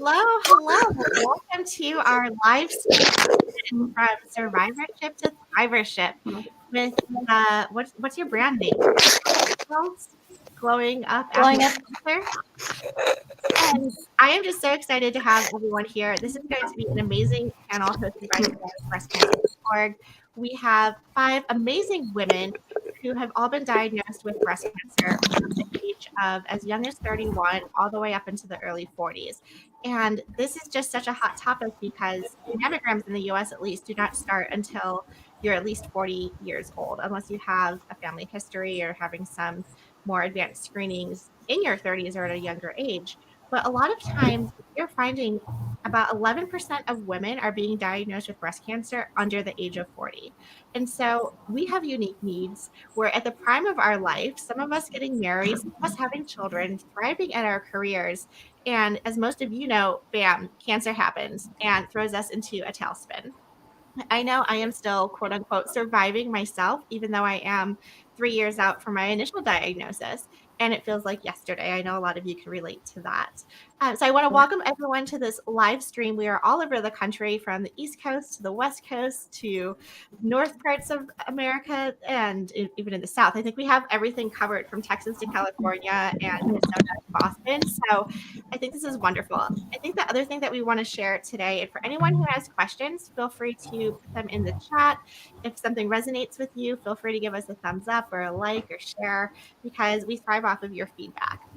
Hello, hello. Welcome to our live stream from Survivorship to Thrivership with what's your brand name? Girls glowing up after Growing up. cancer. And I am just so excited to have everyone here. This is going to be an amazing panel hosted by breastcancer.org. We have 5 amazing women who have all been diagnosed with breast cancer from the age of as young as 31 all the way up into the early 40s. And this is just such a hot topic because mammograms in the US at least do not start until you're at least 40 years old, unless you have a family history or having some more advanced screenings in your 30s or at a younger age. But a lot of times you're finding about 11% of women are being diagnosed with breast cancer under the age of 40. And so we have unique needs. We're at the prime of our life, some of us getting married, some of us having children, thriving at our careers. And as most of you know, bam, cancer happens and throws us into a tailspin. I know I am still, quote unquote, surviving myself, even though I am 3 years out from my initial diagnosis. And it feels like yesterday. I know a lot of you can relate to that. So I want to welcome everyone to this live stream. We are all over the country, from the East Coast to the West Coast to north parts of America and even in the South. I think we have everything covered from Texas to California and Minnesota to Boston. So I think this is wonderful. I think the other thing that we want to share today, and for anyone who has questions, feel free to put them in the chat. If something resonates with you, feel free to give us a thumbs up or a like or share, because we thrive off of your feedback.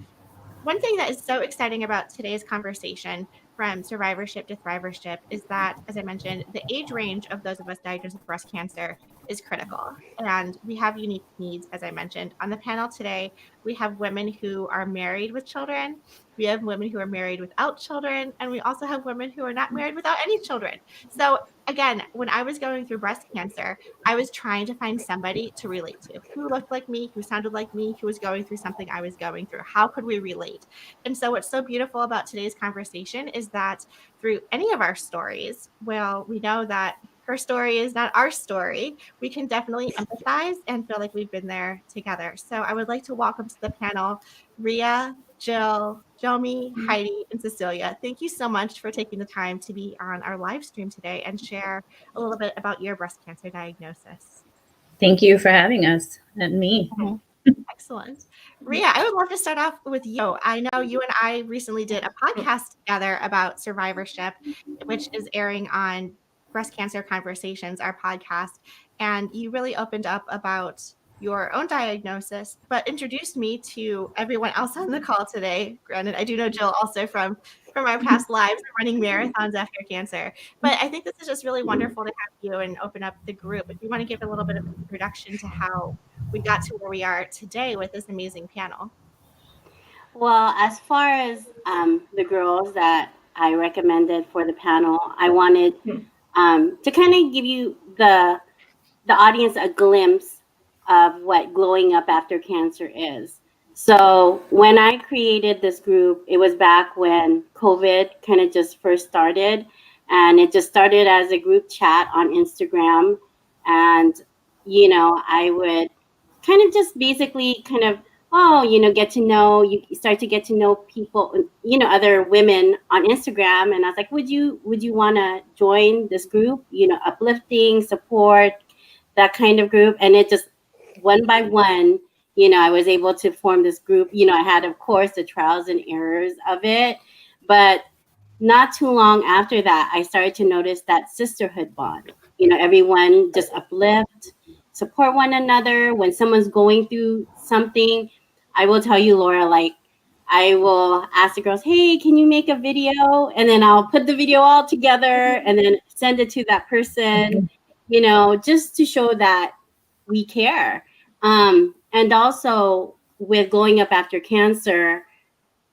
One thing that is so exciting about today's conversation, from survivorship to thrivership, is that, as I mentioned, the age range of those of us diagnosed with breast cancer is critical. And we have unique needs, as I mentioned. On the panel today, we have women who are married with children, we have women who are married without children, and we also have women who are not married without any children. So again, when I was going through breast cancer, I was trying to find somebody to relate to, who looked like me, who sounded like me, who was going through something I was going through. How could we relate? And so what's so beautiful about today's conversation is that through any of our stories, well, we know that her story is not our story. We can definitely empathize and feel like we've been there together. So I would like to welcome to the panel Ria, Jill, Jomi, Heidi, and Cecilia. Thank you so much for taking the time to be on our live stream today and share a little bit about your breast cancer diagnosis. Thank you for having us and me. Excellent. Ria, I would love to start off with you. I know you and I recently did a podcast together about survivorship, which is airing on Breast Cancer Conversations, our podcast. And you really opened up about your own diagnosis, but introduced me to everyone else on the call today. Granted, I do know Jill also from our past lives running marathons after cancer. But I think this is just really wonderful to have you and open up the group. If you want to give a little bit of an introduction to how we got to where we are today with this amazing panel. Well, as far as the girls that I recommended for the panel, I wanted to kind of give you the audience a glimpse of what glowing up after cancer is. So when I created this group, it was back when COVID kind of just first started, and it just started as a group chat on Instagram. And I would kind of just basically kind of get to know, you start to get to know people, other women on Instagram. And I was like, would you want to join this group, uplifting, support, that kind of group? And it just one by one, I was able to form this group. I had, of course, the trials and errors of it, but not too long after that, I started to notice that sisterhood bond. Everyone just uplift, support one another. When someone's going through something, I will tell you, Laura, like, I will ask the girls, hey, can you make a video? And then I'll put the video all together and then send it to that person, just to show that we care. And also with glowing up after cancer,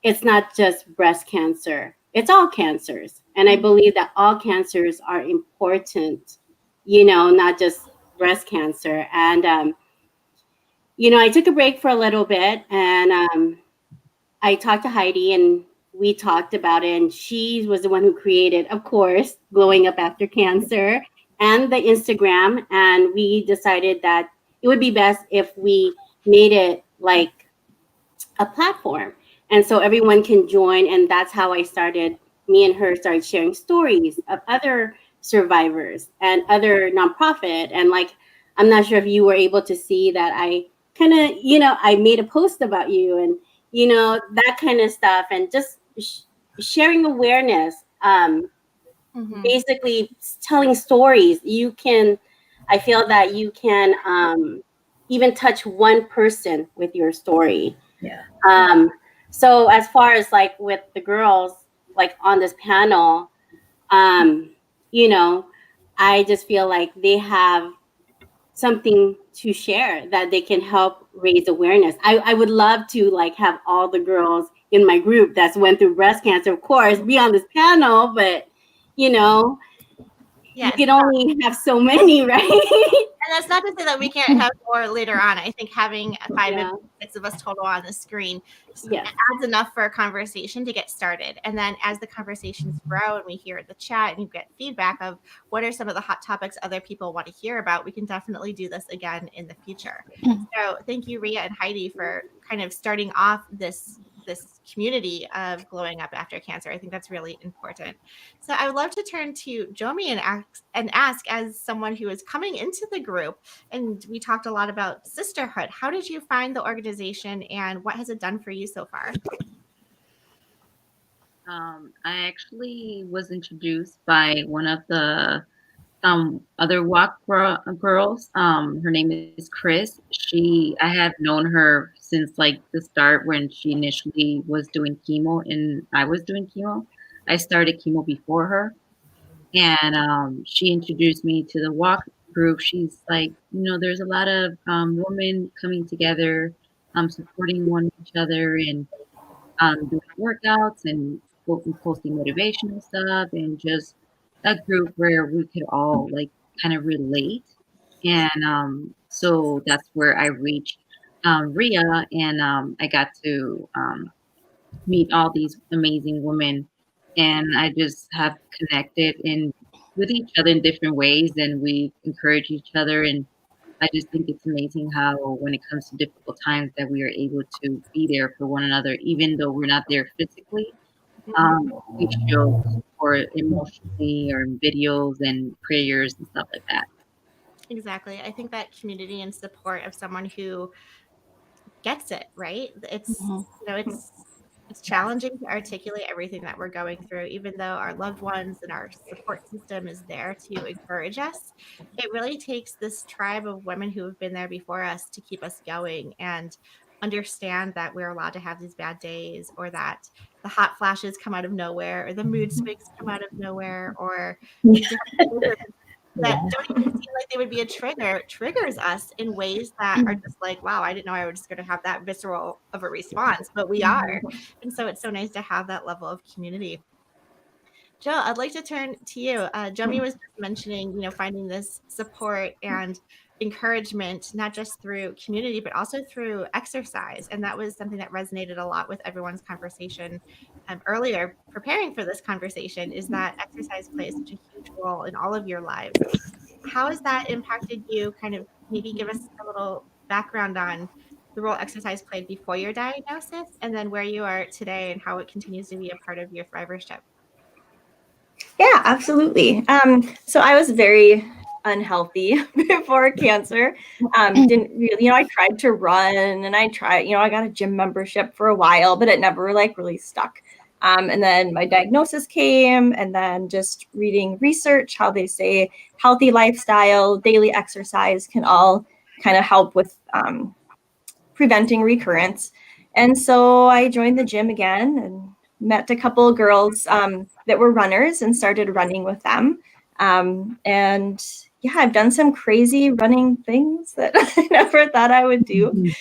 it's not just breast cancer, it's all cancers. And I believe that all cancers are important, not just breast cancer. And, I took a break for a little bit, and I talked to Heidi, and we talked about it. And she was the one who created, of course, glowing up after cancer and the Instagram. And we decided that it would be best if we made it like a platform. And so everyone can join. And that's how I started me and her started sharing stories of other survivors and other nonprofit. And like, I'm not sure if you were able to see that I kind of, I made a post about you and, that kind of stuff. And just sharing awareness, basically telling stories. I feel that you can even touch one person with your story. Yeah. So as far as like with the girls, like on this panel, you know, I just feel like they have something to share that they can help raise awareness. I would love to like have all the girls in my group that's went through breast cancer, of course, be on this panel, but you can only have so many, right? And that's not to say that we can't have more later on. I think having 6 of us total on the screen adds enough for a conversation to get started. And then as the conversations grow and we hear the chat and you get feedback of what are some of the hot topics other people want to hear about, we can definitely do this again in the future. So thank you, Ria and Heidi, for kind of starting off this community of glowing up after cancer. I think that's really important. So I would love to turn to Jomi and ask, as someone who is coming into the group, and we talked a lot about sisterhood, how did you find the organization and what has it done for you so far? I actually was introduced by one of the other girls. Her name is Chris. I have known her since like the start when she initially was doing chemo and I was doing chemo. I started chemo before her, and she introduced me to the walk group. She's like, there's a lot of women coming together, supporting each other, and doing workouts and posting motivational stuff, and just a group where we could all like kind of relate. And so that's where I reached Ria, and I got to meet all these amazing women, and I just have connected with each other in different ways, and we encourage each other. And I just think it's amazing how when it comes to difficult times that we are able to be there for one another, even though we're not there physically. We show support emotionally or in videos and prayers and stuff like that. Exactly. I think that community and support of someone who gets it, right? It's challenging to articulate everything that we're going through, even though our loved ones and our support system is there to encourage us. It really takes this tribe of women who have been there before us to keep us going and understand that we're allowed to have these bad days, or that the hot flashes come out of nowhere, or the mood swings come out of nowhere, or the different that don't even seem like they would be a trigger, triggers us in ways that are just like, wow, I didn't know I was going to have that visceral of a response, but we are. And so it's so nice to have that level of community. Jill, I'd like to turn to you. Jomi was just mentioning, finding this support and encouragement, not just through community, but also through exercise. And that was something that resonated a lot with everyone's conversation earlier, preparing for this conversation, is that exercise plays such a huge role in all of your lives. How has that impacted you? Kind of maybe give us a little background on the role exercise played before your diagnosis, and then where you are today and how it continues to be a part of your Thrivership. Yeah, absolutely. So I was very unhealthy before cancer. Didn't really, I tried to run and I got a gym membership for a while, but it never like really stuck. And then my diagnosis came, and then just reading research, how they say healthy lifestyle, daily exercise can all kind of help with preventing recurrence. And so I joined the gym again and met a couple of girls that were runners and started running with them. And yeah, I've done some crazy running things that I never thought I would do.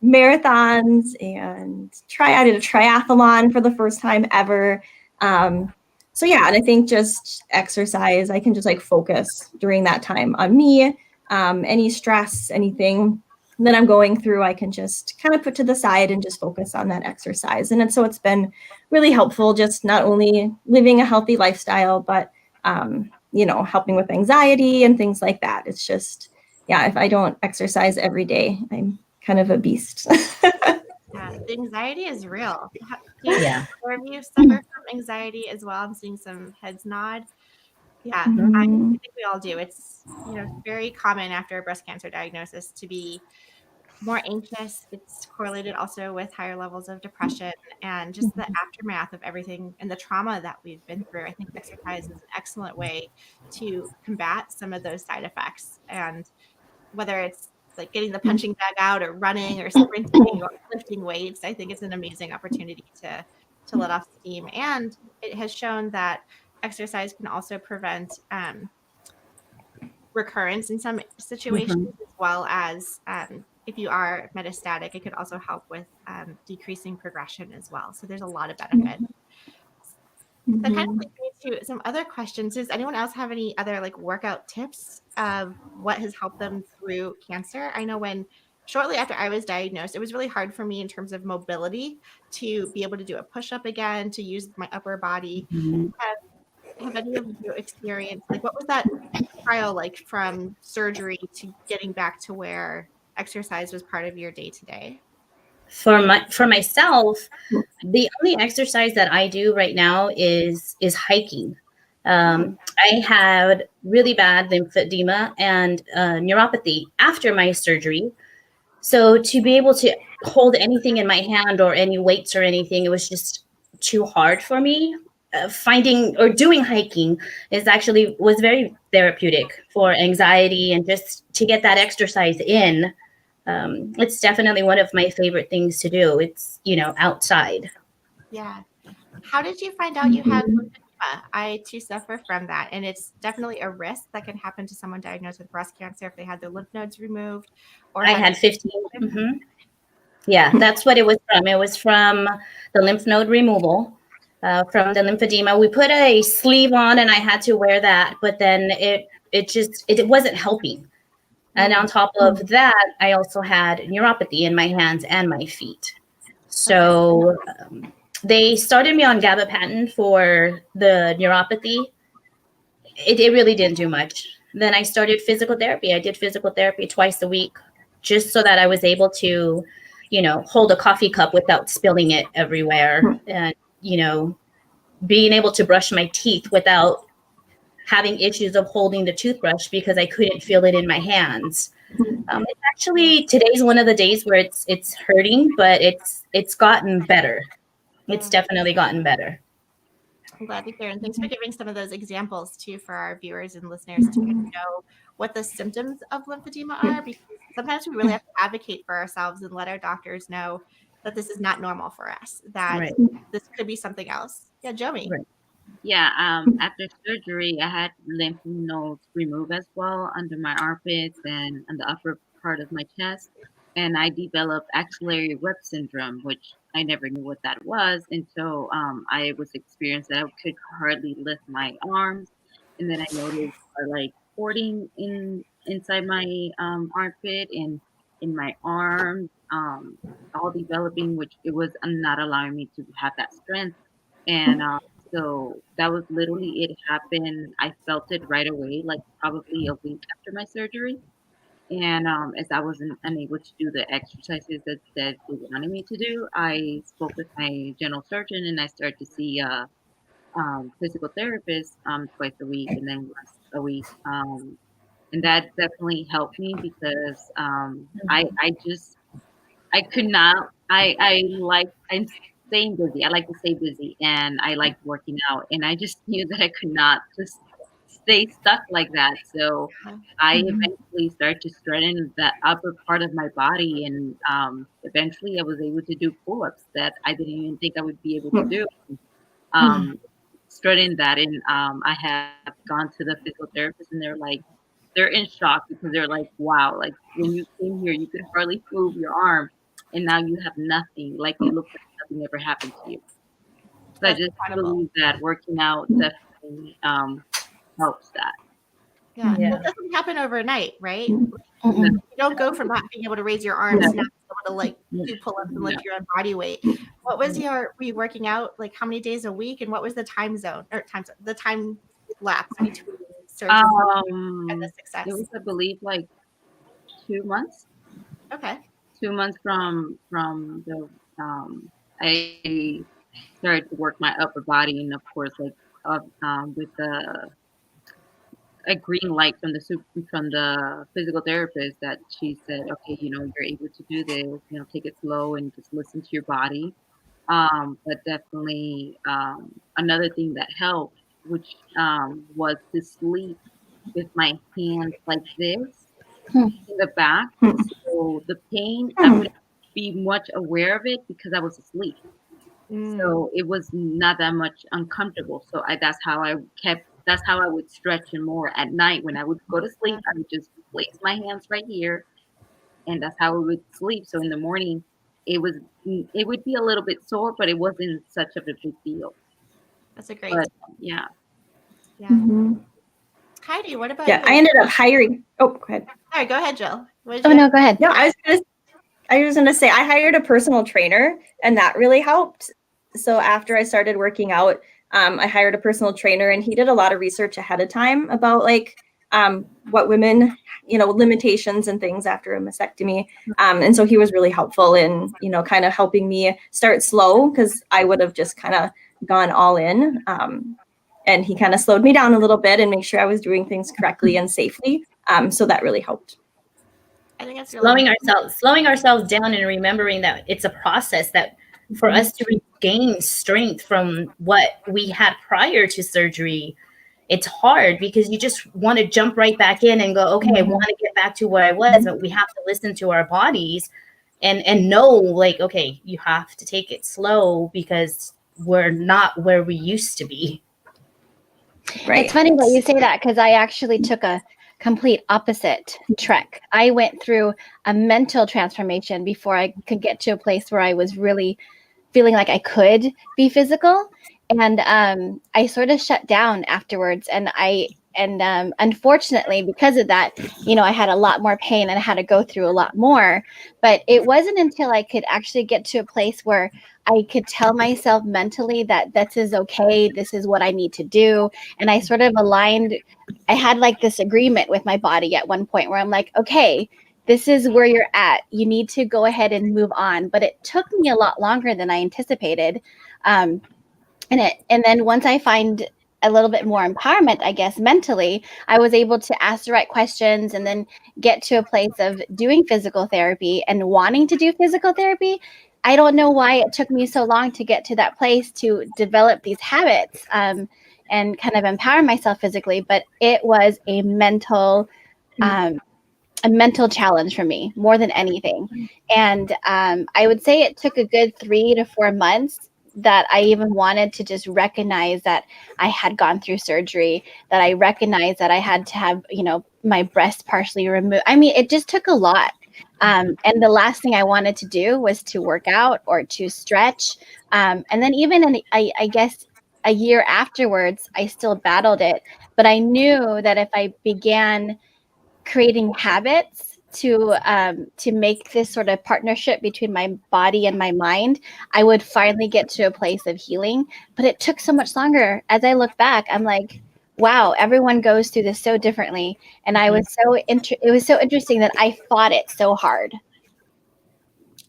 Marathons and I did a triathlon for the first time ever. So yeah, and I think just exercise, I can just like focus during that time on me, any stress, anything that I'm going through, I can just kind of put to the side and just focus on that exercise. And so it's been really helpful, just not only living a healthy lifestyle, but, helping with anxiety and things like that. It's just, yeah, if I don't exercise every day, I'm kind of a beast. Yeah, the anxiety is real. Or you suffer from anxiety as well. I'm seeing some heads nod. Yeah, Mhm. I think we all do. It's, very common after a breast cancer diagnosis to be more anxious. It's correlated also with higher levels of depression and just the aftermath of everything and the trauma that we've been through. I think exercise is an excellent way to combat some of those side effects. And whether it's like getting the punching bag out or running or sprinting or lifting weights, I think it's an amazing opportunity to let off steam. And it has shown that exercise can also prevent recurrence in some situations, as well as if you are metastatic, it could also help with decreasing progression as well. So there's a lot of benefit. That kind of leads me to some other questions. Does anyone else have any other like workout tips of what has helped them through cancer? I know when shortly after I was diagnosed, it was really hard for me in terms of mobility to be able to do a push-up again, to use my upper body. Have any of you experienced, like, what was that trial like from surgery to getting back to where exercise was part of your day to day? For myself, the only exercise that I do right now is hiking. I had really bad lymphedema and neuropathy after my surgery. So to be able to hold anything in my hand or any weights or anything, it was just too hard for me. Finding or doing hiking was very therapeutic for anxiety and just to get that exercise in. It's definitely one of my favorite things to do. It's, outside. Yeah. How did you find out you had lymphedema? I too suffer from that, and it's definitely a risk that can happen to someone diagnosed with breast cancer if they had their lymph nodes removed or I had 15. Yeah, that's what it was from. It was from the lymph node removal, from the lymphedema. We put a sleeve on, and I had to wear that, but then it wasn't helping. And on top of that, I also had neuropathy in my hands and my feet. So they started me on gabapentin for the neuropathy. It really didn't do much. Then I started physical therapy. I did physical therapy twice a week just so that I was able to, hold a coffee cup without spilling it everywhere, and, being able to brush my teeth without having issues of holding the toothbrush because I couldn't feel it in my hands. It's actually, today's one of the days where it's hurting, but it's gotten better. It's definitely gotten better. I'm glad to hear, and thanks for giving some of those examples too for our viewers and listeners to kind of know what the symptoms of lymphedema are, because sometimes we really have to advocate for ourselves and let our doctors know that this is not normal for us, that Right. this could be something else. Yeah, Jomi. Right. Yeah, after surgery, I had lymph nodes removed as well under my armpits and on the upper part of my chest. And I developed Axillary Web Syndrome, which I never knew what that was until I was experienced that I could hardly lift my arms. And then I noticed like hoarding inside my armpit and in my arms, all developing, which it was not allowing me to have that strength. And so that was literally it happened. I felt it right away, like probably a week after my surgery. And as I wasn't unable to do the exercises that they wanted me to do, I spoke with my general surgeon and I started to see a physical therapist twice a week and then once a week. And that definitely helped me because I could not. I'm staying busy. I like to stay busy, and I like working out. And I just knew that I could not just stay stuck like that. So I eventually started to strengthen that upper part of my body, and eventually I was able to do pull-ups that I didn't even think I would be able to do. Strengthen that, and I have gone to the physical therapist, and they're in shock because they're like, wow, like when you came here, you could hardly move your arm, and now you have nothing. Like it looks like nothing ever happened to you. So I That's just incredible. believe that working out definitely helps that. Yeah. Yeah. Well, it doesn't happen overnight, right? Mhm. You don't go from not being able to raise your arms Yeah. to not being able to like do pull-ups and lift your own body weight. What was were you working out like how many days a week, and what was the the time lapse between surgery and the It success? was, I believe, like 2 months. Okay. 2 months from the I started to work my upper body, and of course, like with a green light from the physical therapist that she said, okay, you're able to do this, take it slow and just listen to your body. But definitely another thing that helped, which was to sleep with my hands like this in the back. So the pain, I wouldn't be much aware of it because I was asleep. So it was not that much uncomfortable. So that's how I would stretch and more at night. When I would go to sleep, I would just place my hands right here, and that's how I would sleep. So in the morning, it would be a little bit sore, but it wasn't such of a big deal. That's a great But tip. yeah. Mm-hmm. Heidi, what about Yeah, you? I ended up hiring. Oh, go ahead. All right, go ahead, Jill. What did Oh you no, go ahead. No, I was gonna say I hired a personal trainer, and that really helped. So after I started working out, I hired a personal trainer, and he did a lot of research ahead of time about like what women, limitations and things after a mastectomy. And so he was really helpful in, kind of helping me start slow because I would have just kind of gone all in. And he kind of slowed me down a little bit and make sure I was doing things correctly and safely. So that really helped. I think that's really slowing ourselves down and remembering that it's a process that for us to regain strength from what we had prior to surgery. It's hard because you just want to jump right back in and go, okay, I want to get back to where I was, but we have to listen to our bodies and know, like, okay, you have to take it slow because we're not where we used to be. Right. It's funny that you say that because I actually took a complete opposite trek. I went through a mental transformation before I could get to a place where I was really feeling like I could be physical. And I sort of shut down afterwards. And unfortunately, because of that, I had a lot more pain and I had to go through a lot more. But it wasn't until I could actually get to a place where I could tell myself mentally that this is okay. This is what I need to do. And I sort of aligned. I had like this agreement with my body at one point where I'm like, okay, this is where you're at. You need to go ahead and move on. But it took me a lot longer than I anticipated. And then once I find a little bit more empowerment, I guess, mentally, I was able to ask the right questions and then get to a place of doing physical therapy and wanting to do physical therapy. I don't know why it took me so long to get to that place to develop these habits and kind of empower myself physically, but it was a mental challenge for me more than anything. And I would say it took a good 3 to 4 months that I even wanted to just recognize that I had gone through surgery, that I recognized that I had to have, my breast partially removed. I mean, it just took a lot. And the last thing I wanted to do was to work out or to stretch. And then even I guess a year afterwards, I still battled it. But I knew that if I began creating habits to make this sort of partnership between my body and my mind, I would finally get to a place of healing. But it took so much longer. As I look back, I'm like, wow, everyone goes through this so differently. And I was it was so interesting that I fought it so hard.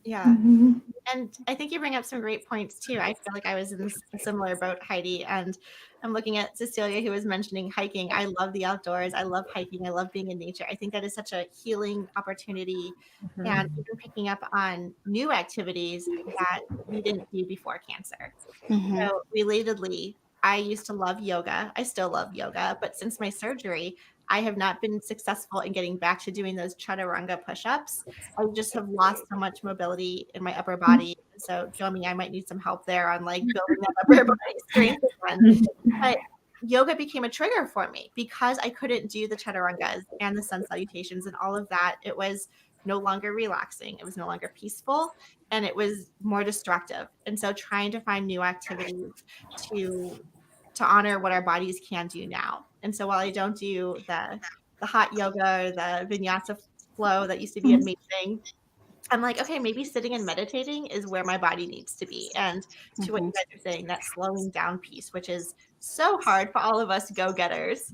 Yeah. Mm-hmm. And I think you bring up some great points too. I feel like I was in a similar boat, Heidi. And I'm looking at Cecilia, who was mentioning hiking. I love the outdoors. I love hiking. I love being in nature. I think that is such a healing opportunity. And even picking up on new activities that we didn't do before cancer. So relatedly, I used to love yoga. I still love yoga, but since my surgery, I have not been successful in getting back to doing those chaturanga push-ups. I just have lost so much mobility in my upper body. So, Jomi, I might need some help there on like building that upper body strength again. But yoga became a trigger for me because I couldn't do the chaturangas and the sun salutations and all of that. It was no longer relaxing. It was no longer peaceful, and it was more destructive. And so trying to find new activities to honor what our bodies can do now. And so while I don't do the hot yoga or the vinyasa flow that used to be amazing, I'm like, okay, maybe sitting and meditating is where my body needs to be. And to what you guys are saying, that slowing down piece, which is so hard for all of us go-getters.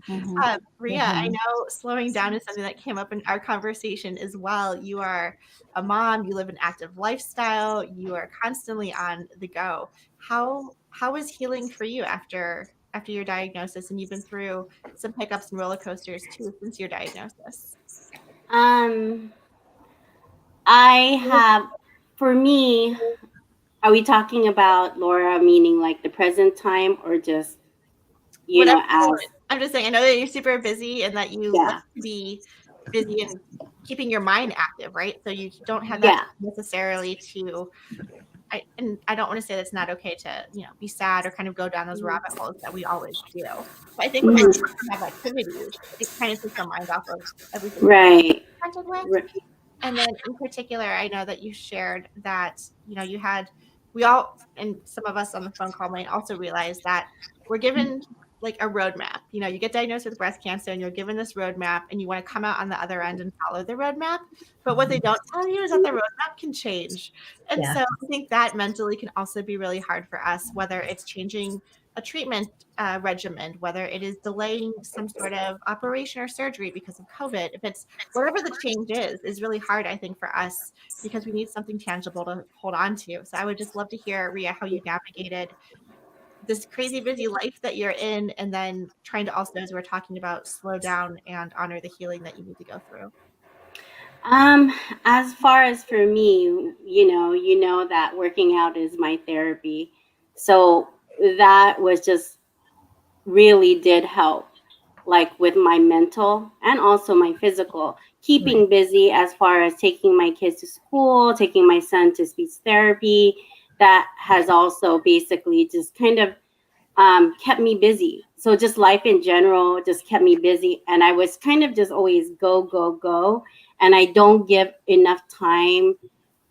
Ria, I know slowing down is something that came up in our conversation as well. You are a mom, you live an active lifestyle, you are constantly on the go. How is healing for you after your diagnosis? And you've been through some hiccups and roller coasters too since your diagnosis. I have, for me, are we talking about, Laura, meaning like the present time, or just, Whatever as, I'm just saying, I know that you're super busy and that you like to be busy and keeping your mind active, right? So you don't have that necessarily to, and I don't want to say that's not okay to, be sad or kind of go down those rabbit holes that we always do. But I think when we have activities, it kind of takes our mind off of everything right. we're confronted with. And then in particular, I know that you shared that, you had, we all, and some of us on the phone call might also realize that we're given like a roadmap. You get diagnosed with breast cancer and you're given this roadmap and you want to come out on the other end and follow the roadmap. But what they don't tell you is that the roadmap can change. And so I think that mentally can also be really hard for us, whether it's changing a treatment regimen, whether it is delaying some sort of operation or surgery because of COVID. If it's whatever the change is really hard, I think, for us because we need something tangible to hold on to. So I would just love to hear, Ria, how you navigated this crazy busy life that you're in, and then trying to also, as we're talking about, slow down and honor the healing that you need to go through. As far as for me, you know that working out is my therapy. So that was just really did help, like with my mental and also my physical, keeping busy as far as taking my kids to school, taking my son to speech therapy. That has also basically just kind of kept me busy. So just life in general just kept me busy. And I was kind of just always go, go, go. And I don't give enough time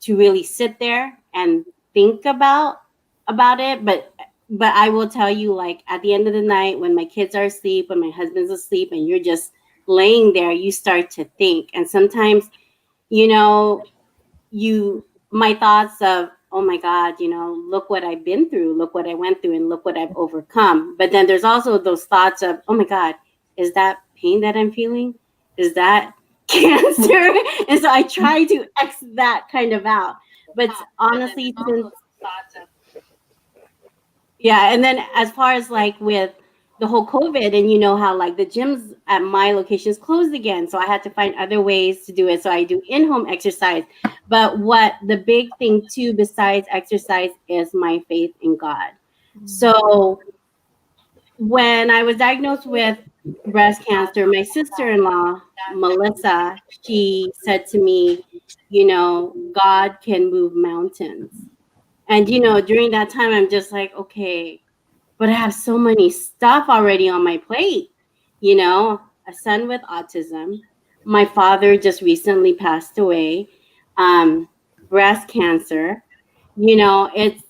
to really sit there and think about it. But I will tell you, like, at the end of the night, when my kids are asleep, when my husband's asleep, and you're just laying there, you start to think. And sometimes, my thoughts of, oh my God, look what I've been through, look what I went through, and look what I've overcome. But then there's also those thoughts of, oh my God, is that pain that I'm feeling? Is that cancer? And so I try to X that kind of out. But honestly, and then as far as like with the whole COVID, and how like the gyms at my locations closed again. So I had to find other ways to do it. So I do in-home exercise. But what the big thing too, besides exercise, is my faith in God. So when I was diagnosed with breast cancer, my sister-in-law, Melissa, she said to me, God can move mountains. And, during that time, I'm just like, okay, but I have so many stuff already on my plate, a son with autism. My father just recently passed away, breast cancer, it's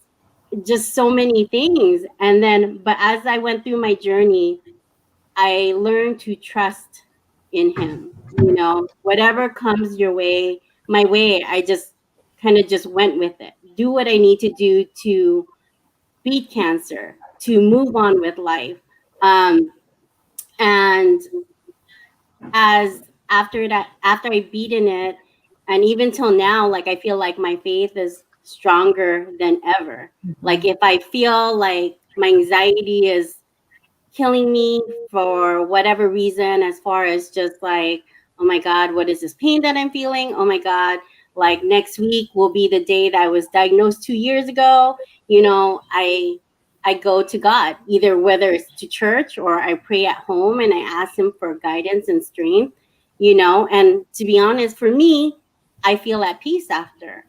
just so many things. And then, but as I went through my journey, I learned to trust in him, whatever comes my way, I just kind of just went with it. Do what I need to do to beat cancer, to move on with life. And after I beaten it, and even till now, like I feel like my faith is stronger than ever. Like if I feel like my anxiety is killing me for whatever reason, as far as just like, oh my God, what is this pain that I'm feeling? Oh my God, like next week will be the day that I was diagnosed 2 years ago. I go to God, either whether it's to church or I pray at home and I ask him for guidance and strength, and to be honest, for me, I feel at peace after,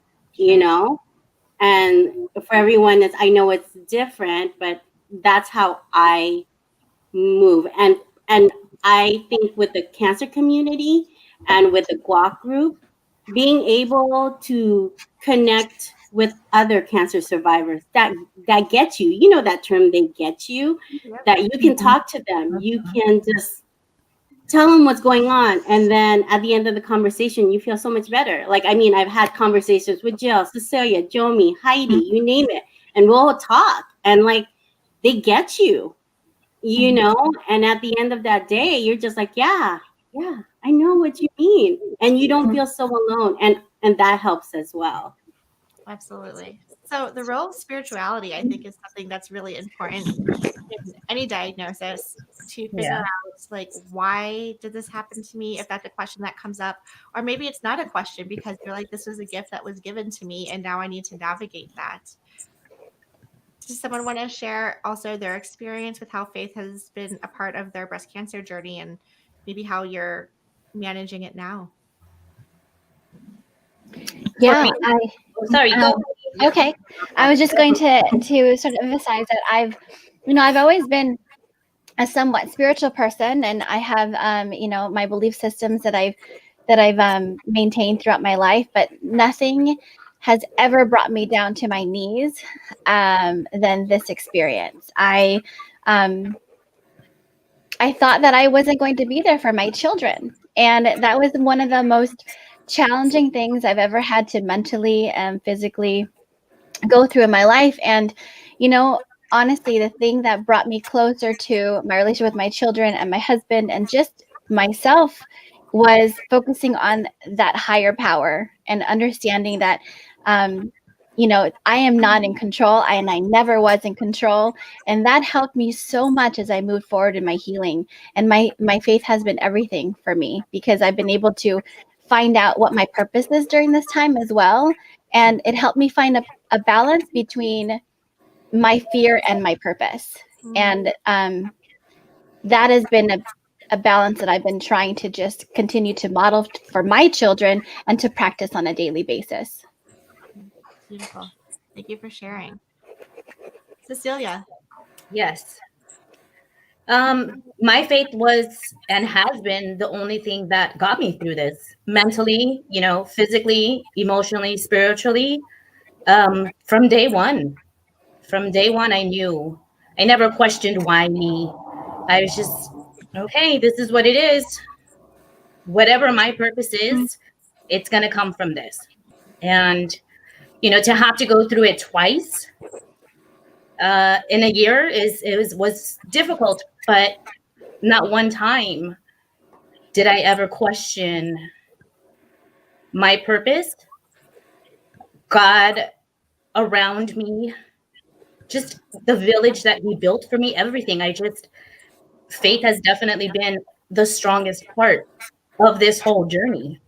and for everyone, I know it's different, but that's how I move. And I think with the cancer community and with the guac group, being able to connect with other cancer survivors that get you, that term, they get you, that you can talk to them, you can just tell them what's going on, and then at the end of the conversation you feel so much better. Like, I mean, I've had conversations with Jill, Cecilia, Jomi, Heidi, you name it, and we'll talk, and like, they get you, you know, and at the end of that day you're just like, yeah, I know what you mean, and you don't feel so alone, and that helps as well. Absolutely. So the role of spirituality, I think, is something that's really important in any diagnosis, to figure out, like, why did this happen to me, if that's a question that comes up, or maybe it's not a question because you're like, this was a gift that was given to me and now I need to navigate that. Does someone want to share also their experience with how faith has been a part of their breast cancer journey and maybe how you're managing it now? Yeah, Sorry, go. okay. I was just going to sort of emphasize that I've always been a somewhat spiritual person, and I have my belief systems that I've maintained throughout my life, but nothing has ever brought me down to my knees than this experience. I thought that I wasn't going to be there for my children, and that was one of the most challenging things I've ever had to mentally and physically go through in my life. And honestly, the thing that brought me closer to my relationship with my children and my husband and just myself was focusing on that higher power and understanding that I am not in control, and I never was in control. And that helped me so much as I moved forward in my healing. And my faith has been everything for me, because I've been able to find out what my purpose is during this time as well. And it helped me find a balance between my fear and my purpose. And that has been a balance that I've been trying to just continue to model for my children and to practice on a daily basis. Beautiful. Thank you for sharing. Cecilia. Yes. My faith was and has been the only thing that got me through this mentally, physically, emotionally, spiritually. From day one, I knew. I never questioned why me. I was just, okay, this is what it is. Whatever my purpose is, it's going to come from this. And, to have to go through it twice in a year was difficult, but not one time did I ever question my purpose, God around me, just the village that He built for me, everything. Faith has definitely been the strongest part of this whole journey.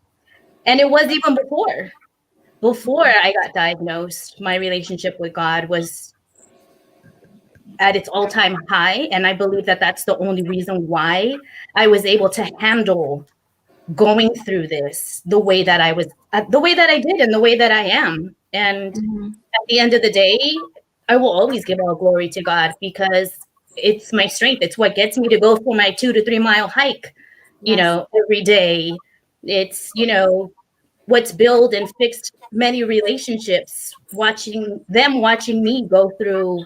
And it was even before I got diagnosed, my relationship with God was at its all-time high. And I believe that that's the only reason why I was able to handle going through this the way that I did and the way that I am. And at the end of the day, I will always give all glory to God, because it's my strength. It's what gets me to go for my 2 to 3 mile hike, every day. It's, what's built and fixed many relationships, watching me go through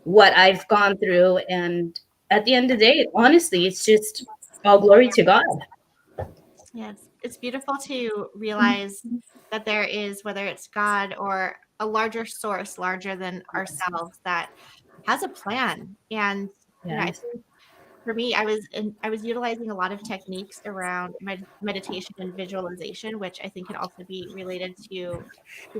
what I've gone through. And at the end of the day, honestly, it's just all glory to God. Yes, it's beautiful to realize that there is, whether it's God or a larger source, larger than ourselves, that has a plan. And I think for me, I was utilizing a lot of techniques around meditation and visualization, which I think can also be related to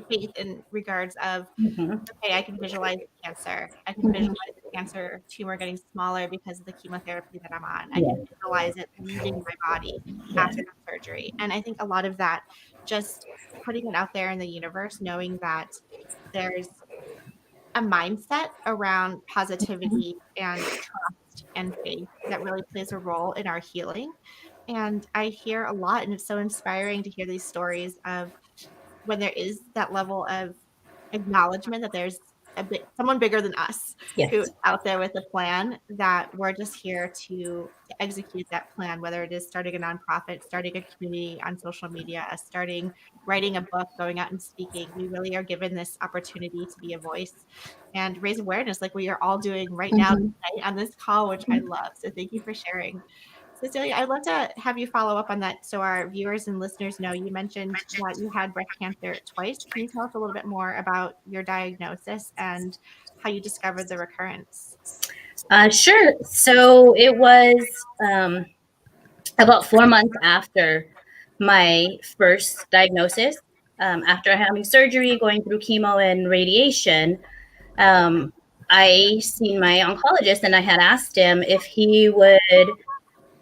faith in regards of, okay, I can visualize cancer. I can visualize the cancer tumor getting smaller because of the chemotherapy that I'm on. I can visualize it leaving my body after the surgery. And I think a lot of that, just putting it out there in the universe, knowing that there's a mindset around positivity and trust and faith that really plays a role in our healing. And I hear a lot, and it's so inspiring to hear these stories of when there is that level of acknowledgement that there's someone bigger than us who's out there with a plan, that we're just here to execute that plan, whether it is starting a nonprofit, starting a community on social media, writing a book, going out and speaking. We really are given this opportunity to be a voice and raise awareness, like we are all doing right now tonight on this call, which I love. So thank you for sharing. Cecilia, I'd love to have you follow up on that so our viewers and listeners know. You mentioned that you had breast cancer twice. Can you tell us a little bit more about your diagnosis and how you discovered the recurrence? Sure. So it was about 4 months after my first diagnosis, after having surgery, going through chemo and radiation. Um, I seen my oncologist and I had asked him if he would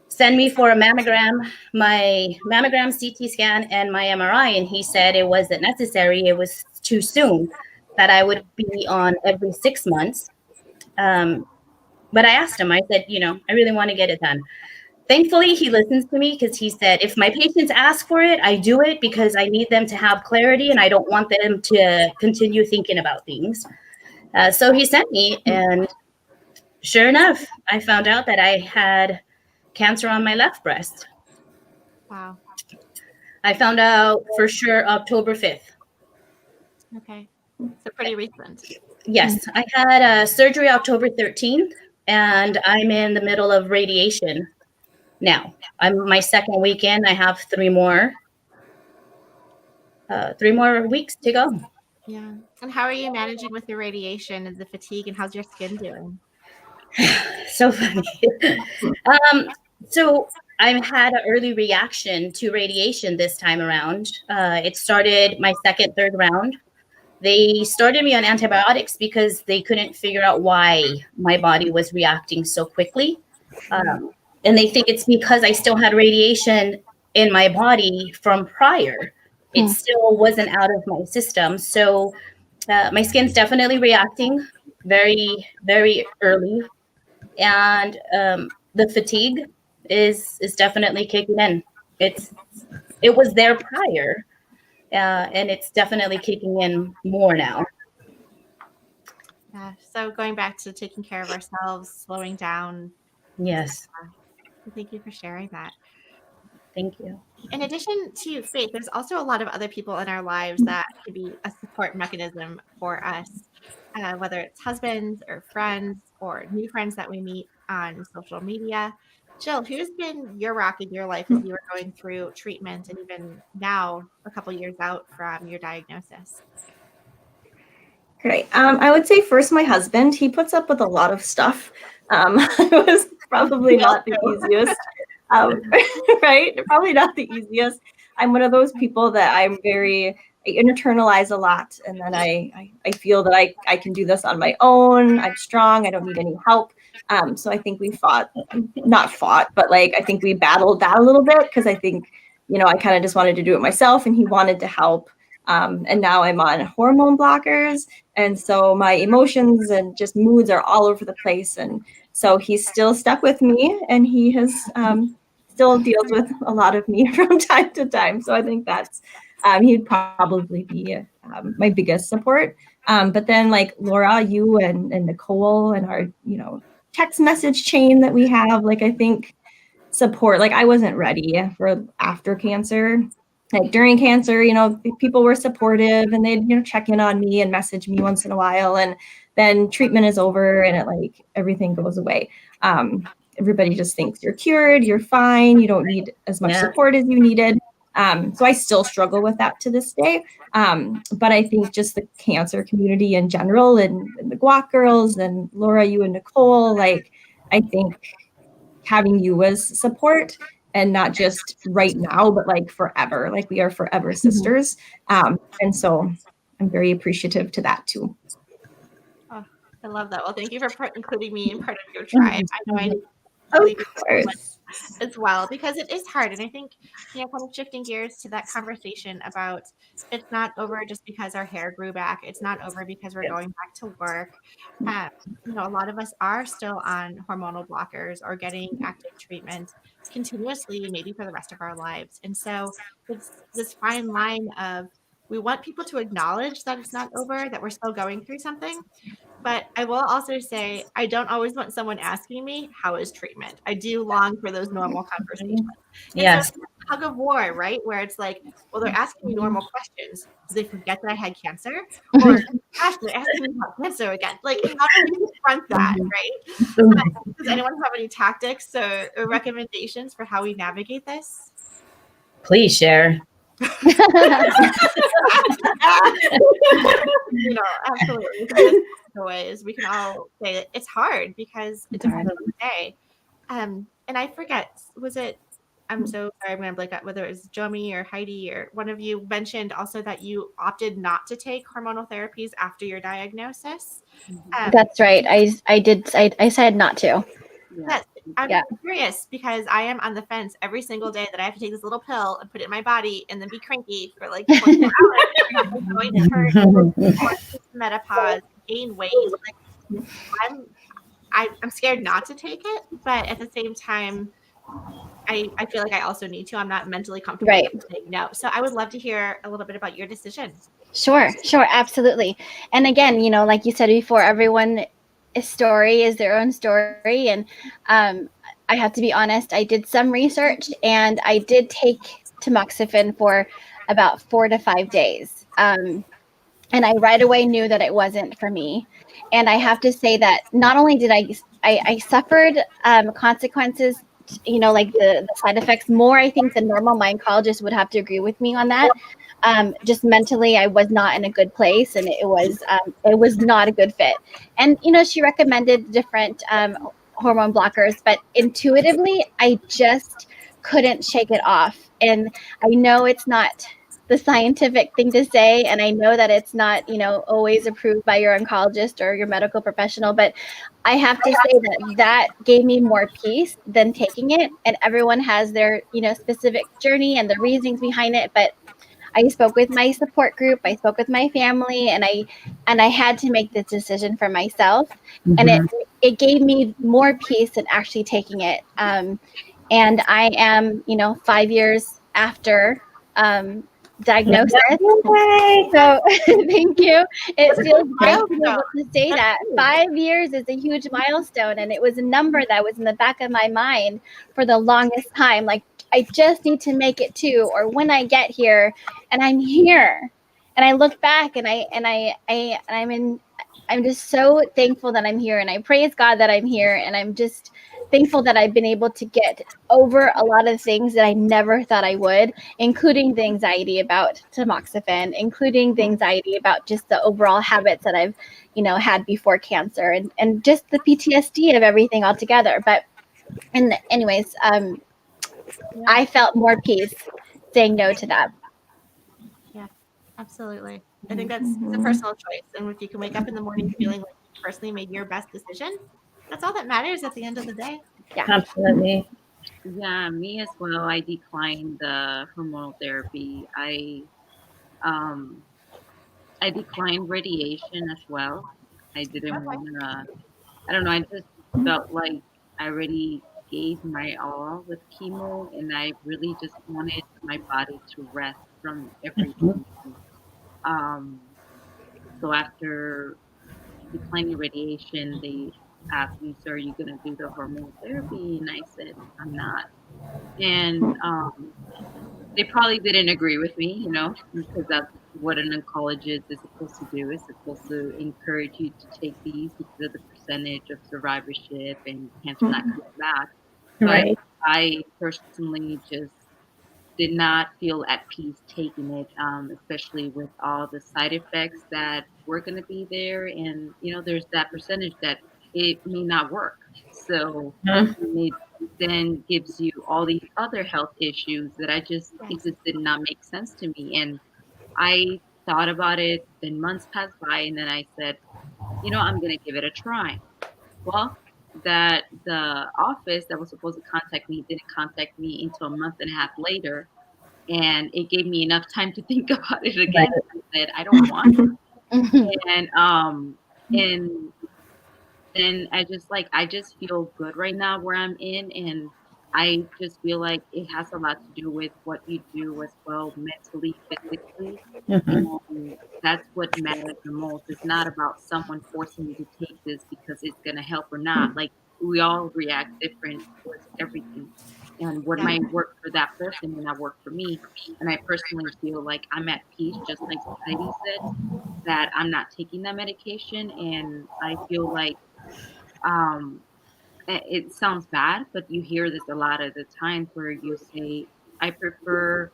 send me for a mammogram, my mammogram, CT scan, and my MRI. And he said it wasn't necessary. It was too soon, that I would be on every 6 months. But I asked him, I said, I really want to get it done. Thankfully, he listens to me because he said, if my patients ask for it, I do it because I need them to have clarity and I don't want them to continue thinking about things. So he sent me, and sure enough, I found out that I had cancer on my left breast. Wow. I found out for sure October 5th. Okay. So pretty recent. Yes, I had surgery October 13th, and I'm in the middle of radiation now. I'm my second weekend. I have 3 more weeks to go. Yeah. And how are you managing with the radiation and the fatigue, and how's your skin doing? So funny. So I had an early reaction to radiation this time around. It started my second, third round. They started me on antibiotics because they couldn't figure out why my body was reacting so quickly. And they think it's because I still had radiation in my body from prior. It still wasn't out of my system. So my skin's definitely reacting very, very early. And the fatigue is definitely kicking in. It was there prior, and it's definitely kicking in more now. Yeah. So going back to taking care of ourselves, slowing down. Yes, Thank you for sharing that. thank you. In addition to faith, there's also a lot of other people in our lives that can be a support mechanism for us, whether it's husbands or friends or new friends that we meet on social media. Jill, who's been your rock in your life as you were going through treatment and even now, a couple years out from your diagnosis? Great. I would say first my husband. He puts up with a lot of stuff. It was probably not the easiest. Right? Probably not the easiest. I'm one of those people that I internalize a lot, and then I feel that I can do this on my own. I'm strong. I don't need any help. So I think we not fought, but like I think we battled that a little bit because I think, I kind of just wanted to do it myself, and he wanted to help. And now I'm on hormone blockers, and so my emotions and just moods are all over the place. And so he's still stuck with me, and he has still deals with a lot of me from time to time. So I think that's he'd probably be my biggest support. But then like Laura, you and Nicole and our text message chain that we have, like I think support. Like I wasn't ready for after cancer. Like during cancer, people were supportive and they'd, check in on me and message me once in a while. And then treatment is over and everything goes away. Everybody just thinks you're cured, you're fine, you don't need as much support as you needed. So I still struggle with that to this day. But I think just the cancer community in general and the Guac girls and Laura, you and Nicole, like I think having you as support, and not just right now, but like forever. Like we are forever sisters. And so I'm very appreciative to that too. Oh, I love that. Well, thank you for including me in part of your tribe. I know I Of course. as well, because it is hard. And I think, kind of shifting gears to that conversation about it's not over just because our hair grew back. It's not over because we're going back to work. A lot of us are still on hormonal blockers or getting active treatment continuously, maybe for the rest of our lives. And so it's this fine line of we want people to acknowledge that it's not over, that we're still going through something, But I will also say I don't always want someone asking me, how is treatment? I do long for those normal conversations. Yes. And so it's a tug of war, right? Where it's like, well, they're asking me normal questions. Do they forget that I had cancer? Or, gosh, they're asking me about cancer again. Like, how do we confront that, right? Does anyone have any tactics or recommendations for how we navigate this? Please share. Absolutely. Ways we can all say that it's hard because it depends on the day. And I forget, was it? I'm so sorry, I'm gonna blank out whether it was Jomi or Heidi or one of you mentioned also that you opted not to take hormonal therapies after your diagnosis. That's right. I did. I said not to. Yes, I'm curious because I am on the fence every single day that I have to take this little pill and put it in my body and then be cranky for like 24 hours. I'm going to hurt, menopause, gain weight. Like, I'm scared not to take it, but at the same time, I feel like I also need to. I'm not mentally comfortable saying no. So I would love to hear a little bit about your decision. Sure, absolutely. And again, like you said before, everyone's story is their own story. And I have to be honest, I did some research and I did take tamoxifen for about 4 to 5 days. And I right away knew that it wasn't for me. And I have to say that not only did I suffered consequences, like the side effects more, I think the normal. My oncologist would have to agree with me on that. Just mentally, I was not in a good place, and it was not a good fit. And she recommended different hormone blockers, but intuitively, I just couldn't shake it off. And I know it's not the scientific thing to say, and I know that it's not always approved by your oncologist or your medical professional, but I have to say that gave me more peace than taking it. And everyone has their specific journey and the reasons behind it, but I spoke with my support group, I spoke with my family, and I had to make this decision for myself. And it gave me more peace than actually taking it. And I am 5 years after diagnosis. So thank you. It feels great to be able to say that. 5 years is a huge milestone, and it was a number that was in the back of my mind for the longest time. Like, I just need to make it to, or when I get here, and I'm here. And I look back and I'm just so thankful that I'm here, and I praise God that I'm here, and I'm just thankful that I've been able to get over a lot of things that I never thought I would, including the anxiety about tamoxifen, including the anxiety about just the overall habits that I've, had before cancer, and just the PTSD of everything altogether. But, and anyways, I felt more peace saying no to that. Yeah, absolutely. I think that's a personal choice. And if you can wake up in the morning feeling like you personally made your best decision, that's all that matters at the end of the day. Yeah, absolutely. Yeah, me as well. I declined the hormonal therapy. I declined radiation as well. I didn't want to. I don't know. I just felt like I already gave my all with chemo, and I really just wanted my body to rest from everything. So after declining radiation, they asked me, "So are you going to do the hormone therapy?" And I said, "I'm not." And they probably didn't agree with me, because that's what an oncologist is supposed to do. Is supposed to encourage you to take these because of the percentage of survivorship and cancer not coming back. But I personally just did not feel at peace taking it, especially with all the side effects that were going to be there. And, there's that percentage that it may not work. So it then gives you all these other health issues that it just did not make sense to me. And I thought about it, then months passed by, and then I said, I'm going to give it a try. Well, that the office that was supposed to contact me didn't contact me until a month and a half later. And it gave me enough time to think about it again. I said, I don't want it. And then I just feel good right now where I'm in. And I just feel like it has a lot to do with what you do as well, mentally, physically. Mhm. And that's what matters the most. It's not about someone forcing you to take this because it's going to help or not. Like, we all react different towards everything. And what Yeah. might work for that person may not work for me. And I personally feel like I'm at peace, just like Heidi said, that I'm not taking that medication. And I feel like, um, it sounds bad, but you hear this a lot of the times where you say, I prefer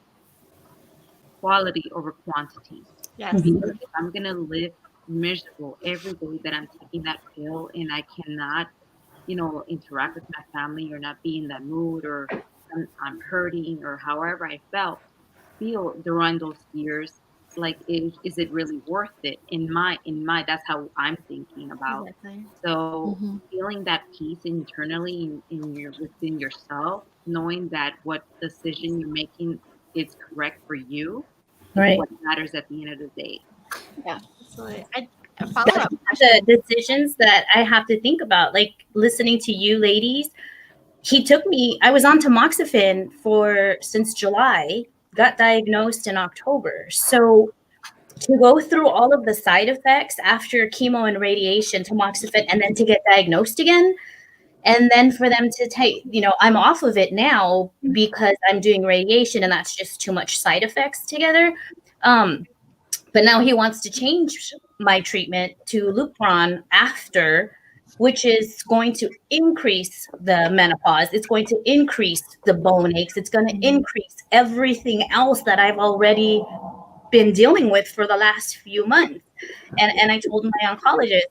quality over quantity. Yes. Because if I'm going to live miserable every day that I'm taking that pill and I cannot, interact with my family or not be in that mood or I'm hurting or however I feel during those years, like is it really worth it? In my that's how I'm thinking about. Exactly. So Mhm. feeling that peace internally in your within yourself, knowing that what decision you're making is correct for you is Right. what matters at the end of the day. Absolutely. A follow-up The question. decisions that I have to think about, like listening to you ladies, I was on tamoxifen since July, got diagnosed in October. So to go through all of the side effects after chemo and radiation, tamoxifen, and then to get diagnosed again, and then for them to take, I'm off of it now because I'm doing radiation and that's just too much side effects together. But now he wants to change my treatment to Lupron after, which is going to increase the menopause. It's going to increase the bone aches. It's going to increase everything else that I've already been dealing with for the last few months. And I told my oncologist,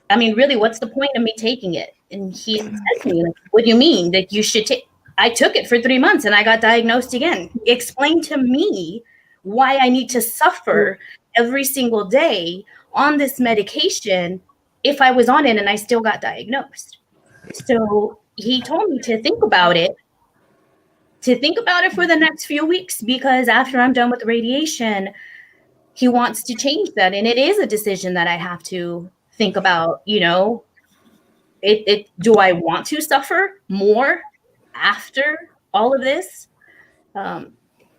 I mean, really, what's the point of me taking it? And he said to me, like, what do you mean that you should take? I took it for 3 months and I got diagnosed again. Explain to me why I need to suffer every single day on this medication if I was on it and I still got diagnosed. So he told me to think about it for the next few weeks, because after I'm done with the radiation, he wants to change that. And it is a decision that I have to think about, do I want to suffer more after all of this?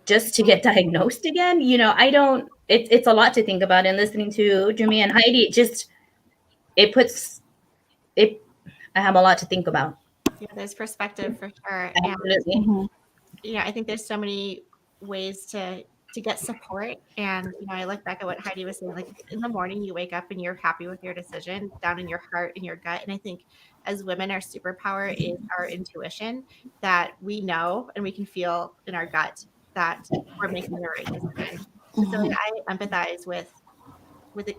Just to get diagnosed again? I don't, it's a lot to think about. And listening to Jimmy and Heidi, it puts it, I have a lot to think about. Yeah, there's perspective for sure. And Absolutely. Mhm. I think there's so many ways to get support. And I look back at what Heidi was saying, like in the morning you wake up and you're happy with your decision down in your heart and your gut. And I think as women, our superpower is our intuition, that we know and we can feel in our gut that we're making the right decision. And so Mhm. I empathize with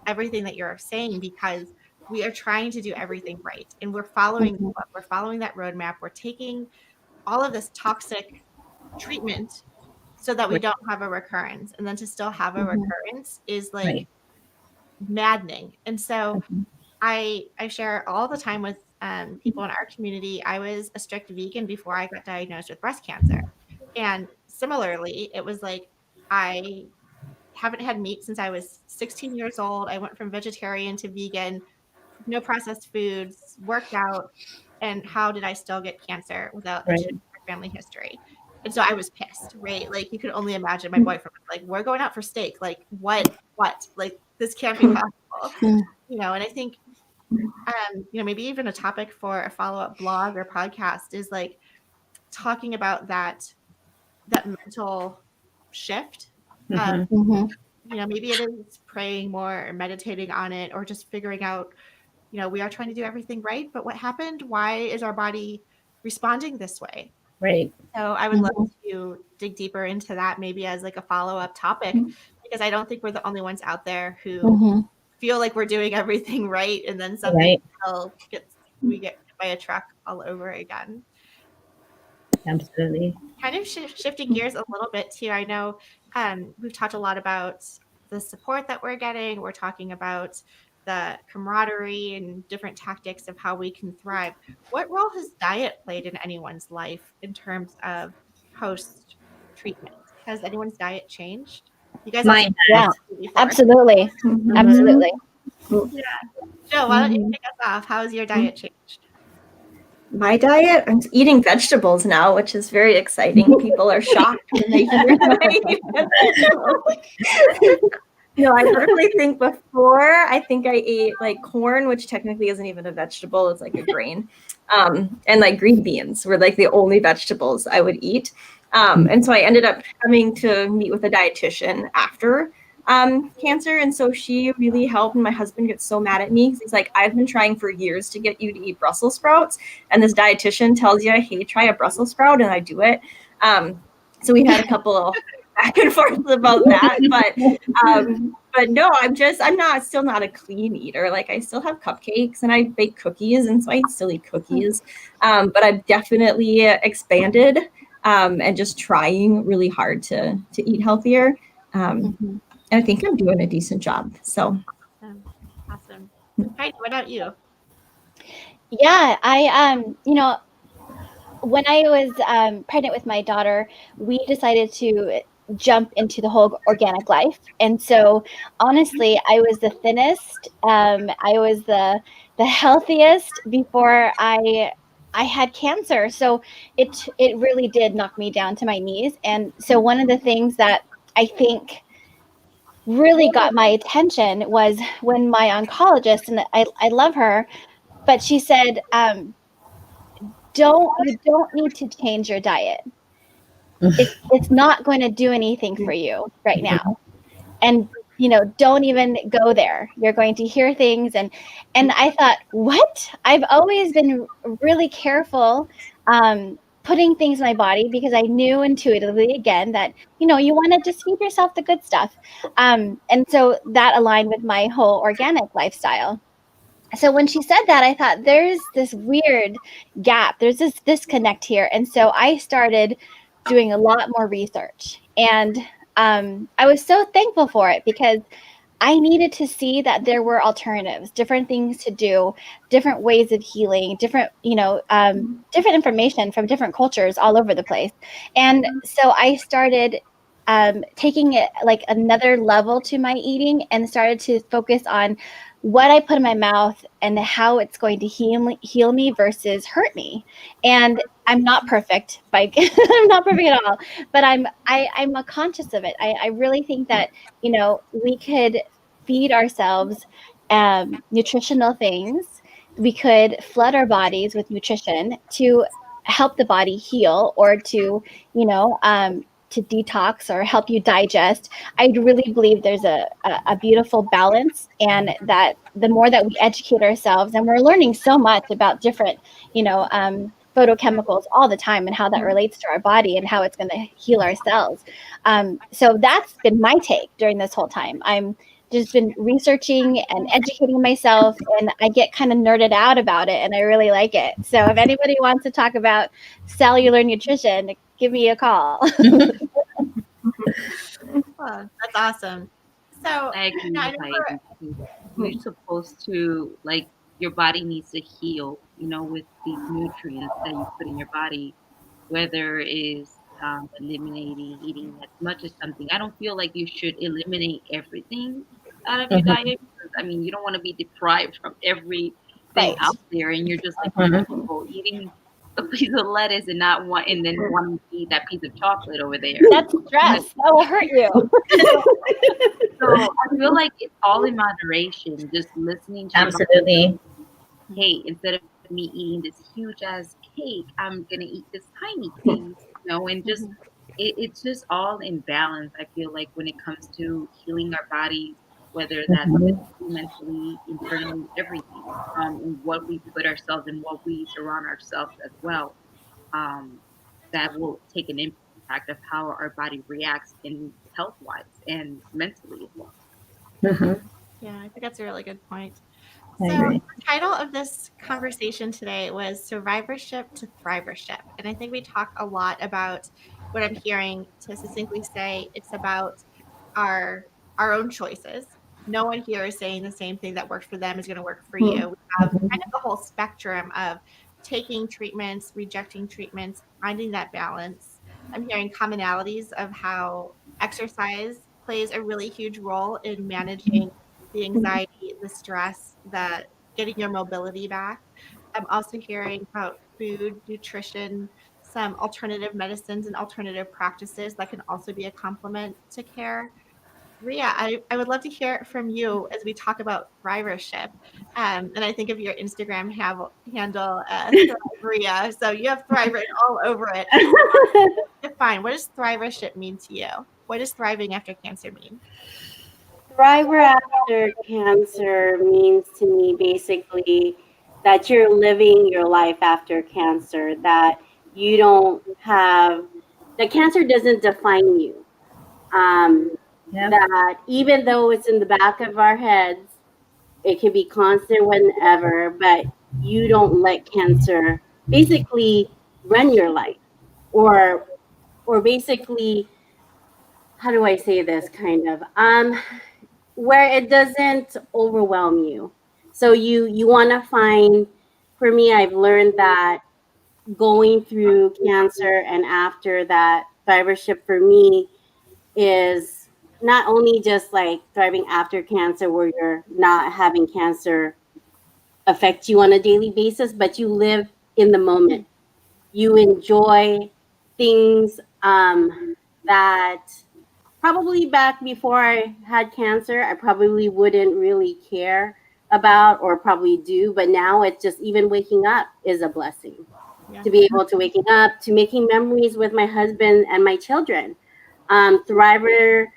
everything that you're saying, because we are trying to do everything right and we're following Mhm. we're following that roadmap. We're taking all of this toxic treatment so that we Right. don't have a recurrence, and then to still have a Mhm. recurrence is like Right. maddening. And so Mhm. I share all the time with people in our community. I was a strict vegan before I got diagnosed with breast cancer, and similarly it was like I haven't had meat since I was 16 years old. I went from vegetarian to vegan, no processed foods, worked out, and how did I still get cancer without a Right. family history? And so I was pissed, right? Like you could only imagine my boyfriend was like, we're going out for steak. Like what? Like this can't be possible. Mhm. And I think maybe even a topic for a follow-up blog or podcast is like talking about that mental shift. Mhm. Mhm. Maybe it is praying more or meditating on it, or just figuring out we are trying to do everything right, but what happened? Why is our body responding this way? Right. So I would love Mhm. to dig deeper into that, maybe as like a follow-up topic, because I don't think we're the only ones out there who Mhm. feel like we're doing everything right, and then something Right. we get hit by a truck all over again. Absolutely. Kind of shifting gears a little bit too. I know we've talked a lot about the support that we're getting. We're talking about the camaraderie and different tactics of how we can thrive. What role has diet played in anyone's life in terms of post treatment? Has anyone's diet changed? You guys also Mine Yeah, has. before. absolutely. Mhm. Absolutely. Joe, why don't you Mhm. kick us off? How has your diet changed? My diet, I'm eating vegetables now, which is very exciting. People are shocked when they hear that I eat vegetables. No, I literally think before, I think I ate like corn, which technically isn't even a vegetable, it's like a grain. And like green beans were like the only vegetables I would eat. And so I ended up having to meet with a dietitian after cancer. And so she really helped. And my husband gets so mad at me because he's like, I've been trying for years to get you to eat Brussels sprouts. And this dietitian tells you, hey, try a Brussels sprout, and I do it. So we had a couple of back and forth about that. But no, I'm still not a clean eater. Like I still have cupcakes and I bake cookies. And so I still eat cookies. But I've definitely expanded and just trying really hard to eat healthier. And I think I'm doing a decent job. So Awesome. Heidi, what about you? Yeah, I when I was pregnant with my daughter, we decided to jump into the whole organic life. And so honestly, I was the thinnest. I was the healthiest before I had cancer. So it really did knock me down to my knees. And so one of the things that I think really got my attention was when my oncologist, and I love her, but she said, you don't need to change your diet. It's not going to do anything for you right now. And don't even go there. You're going to hear things. And I thought, what? I've always been really careful putting things in my body because I knew intuitively again that you want to just feed yourself the good stuff. And so that aligned with my whole organic lifestyle. So when she said that, I thought there's this weird gap. There's this disconnect here. And so I started doing a lot more research. And I was so thankful for it because I needed to see that there were alternatives, different things to do, different ways of healing, different information from different cultures all over the place. And so I started taking it like another level to my eating and started to focus on what I put in my mouth and how it's going to heal me versus hurt me. And I'm not perfect, I'm not perfect at all, but I'm conscious of it. I really think that we could feed ourselves nutritional things. We could flood our bodies with nutrition to help the body heal or to to detox or help you digest. I really believe there's a beautiful balance, and that the more that we educate ourselves, and we're learning so much about different, photochemicals all the time and how that relates to our body and how it's going to heal our cells. So that's been my take during this whole time. I'm just been researching and educating myself, and I get kind of nerded out about it, and I really like it. So if anybody wants to talk about cellular nutrition, give me a call. Oh, that's awesome. So I agree I with remember, Heidi. You're supposed to, like, your body needs to heal, with these nutrients that you put in your body, whether it's eliminating eating as much as something. I don't feel like you should eliminate everything out of your diet. Because, I mean, you don't want to be deprived from everything Right. out there, and you're just like people eating a piece of lettuce and not want, and then wanting to eat that piece of chocolate over there. That's stress. That will hurt you. So I feel like it's all in moderation. Just listening to your body. Absolutely. Hey, instead of me eating this huge ass cake, I'm gonna eat this tiny piece, and just it's just all in balance. I feel like when it comes to healing our bodies, whether that's physically, mentally, internally, everything, and what we put ourselves and what we surround ourselves as well, that will take an impact of how our body reacts in health wise and mentally as well. yeah, I think that's a really good point. I So agree. the title of this conversation today was Survivorship to Thrivership. And I think we talk a lot about what I'm hearing to succinctly say it's about our own choices. No one here is saying the same thing that works for them is going to work for you. We have kind of the whole spectrum of taking treatments, rejecting treatments, finding that balance. I'm hearing commonalities of how exercise plays a really huge role in managing the anxiety, the stress, the getting your mobility back. I'm also hearing about food, nutrition, some alternative medicines and alternative practices that can also be a complement to care. Ria, I would love to hear from you as we talk about Thrivership. And I think of your Instagram handle, Ria. So you have Thrive written all over it. Define, what does Thrivership mean to you? What does thriving after cancer mean? Thriver after cancer means to me basically that you're living your life after cancer, that you don't have, that cancer doesn't define you. Yeah. That even though it's in the back of our heads, it can be constant whenever, but you don't let cancer basically run your life, or basically, how do I say this, kind of where it doesn't overwhelm you. So you want to find, for me, I've learned that going through cancer and after that, Thrivership for me is not only just like thriving after cancer where you're not having cancer affect you on a daily basis, but you live in the moment. You enjoy things that probably back before I had cancer, I probably wouldn't really care about or probably do. But now it's just, even waking up is a blessing. Yeah. To be able to waking up, to making memories with my husband and my children. Thrivership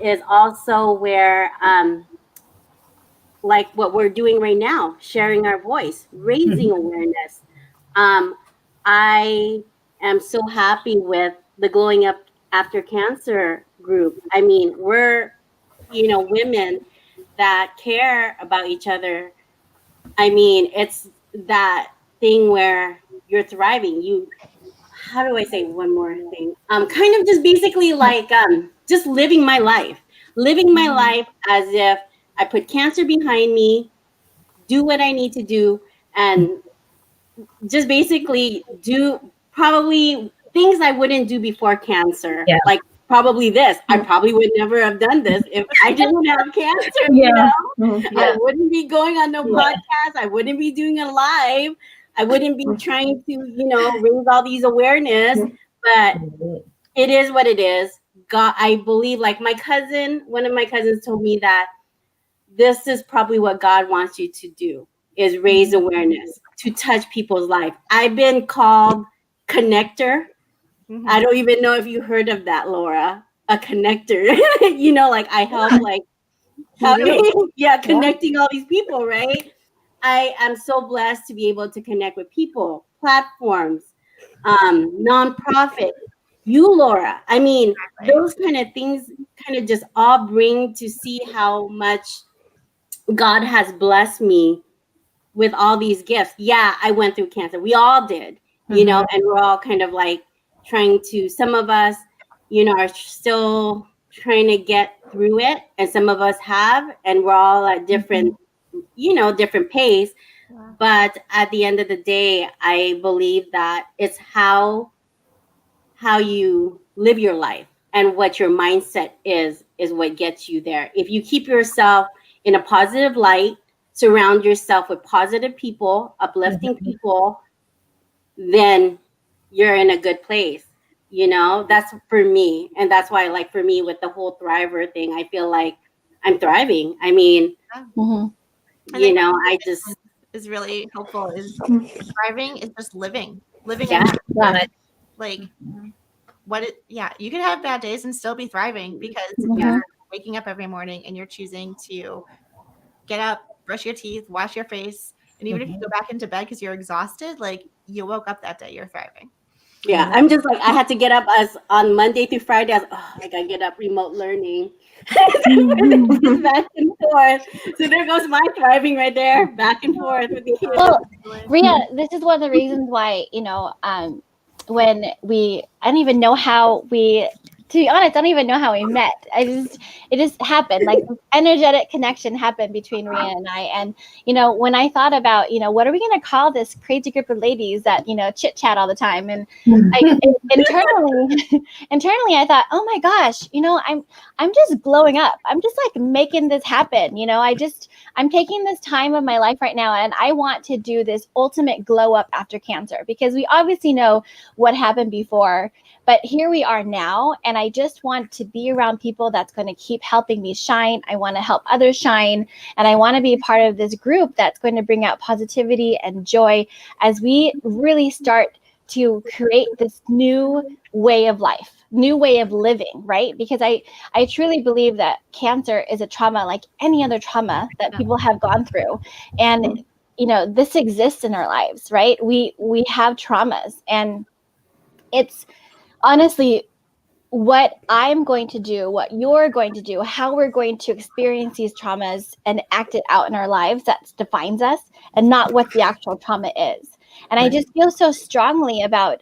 is also where, like what we're doing right now, sharing our voice, raising awareness. Um, I am so happy with the Glowing Up After Cancer group. I mean, we're, women that care about each other. I mean, it's that thing where you're thriving. How do I say one more thing? Kind of just basically like just living my life as if I put cancer behind me, do what I need to do, and just basically do probably things I wouldn't do before cancer. Yeah. Like probably this. I probably would never have done this if I didn't have cancer, Yeah. I wouldn't be going on no podcast. I wouldn't be doing a live. I wouldn't be trying to, raise all these awareness. But it is what it is. God, I believe, like one of my cousins told me that this is probably what God wants you to do, is raise awareness, to touch people's life. I've been called connector. Mhm. I don't even know if you heard of that, Laura. A connector. Like I help connecting all these people, right? I am so blessed to be able to connect with people, platforms, nonprofit. You, Laura. I mean, those kind of things kind of just all bring to see how much God has blessed me with all these gifts. Yeah, I went through cancer. We all did, and we're all kind of like trying to, some of us, are still trying to get through it, and some of us have, and we're all at different, different pace. Wow. But at the end of the day, I believe that it's how you live your life and what your mindset is what gets you there. If you keep yourself in a positive light, surround yourself with positive people, uplifting people, then you're in a good place. That's for me. And that's why, like, for me with the whole Thriver thing, I feel like I'm thriving. I mean, I just, is really helpful. Is thriving is just living yeah. like you can have bad days and still be thriving because you're waking up every morning and you're choosing to get up, brush your teeth, wash your face, and even if you go back into bed because you're exhausted, like you woke up that day, you're thriving. Yeah, I'm just like, I had to get up as on Monday through Friday. I gotta get up remote learning. Back and forth. So there goes my thriving right there, back and forth with the kids. Well, Ria, this is one of the reasons why, when I don't even know how we to be honest, I don't even know how we met. It just happened. Like this energetic connection happened between Rian and I. And, when I thought about, what are we going to call this crazy group of ladies that, chit chat all the time? And internally, I thought, oh my gosh, I'm just glowing up. I'm just like making this happen. I'm taking this time of my life right now, and I want to do this ultimate glow up after cancer, because we obviously know what happened before, but here we are now. And I just want to be around people that's going to keep helping me shine. I want to help others shine. And I want to be part of this group that's going to bring out positivity and joy as we really start to create this new way of life, new way of living, right? Because I truly believe that cancer is a trauma like any other trauma that people have gone through. And, this exists in our lives, right? We have traumas, and it's honestly what I'm going to do, what you're going to do, how we're going to experience these traumas and act it out in our lives that defines us, and not what the actual trauma is. And I just feel so strongly about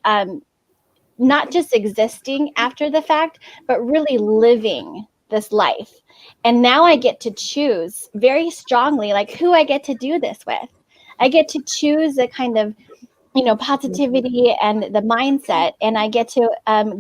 not just existing after the fact, but really living this life. And now I get to choose very strongly, like, who I get to do this with. I get to choose the kind of, positivity and the mindset, and I get to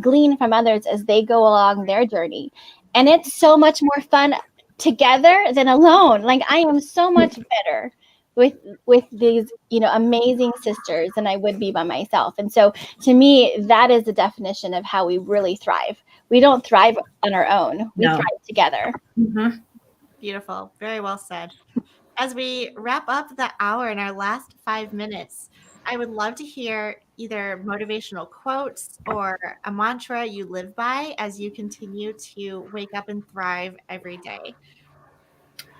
glean from others as they go along their journey. And it's so much more fun together than alone. Like, I am so much better with these, amazing sisters than I would be by myself. And so to me, that is the definition of how we really thrive. We don't thrive on our own. We thrive together. Mm-hmm. Beautiful. Very well said. As we wrap up the hour in our last 5 minutes, I would love to hear either motivational quotes or a mantra you live by as you continue to wake up and thrive every day.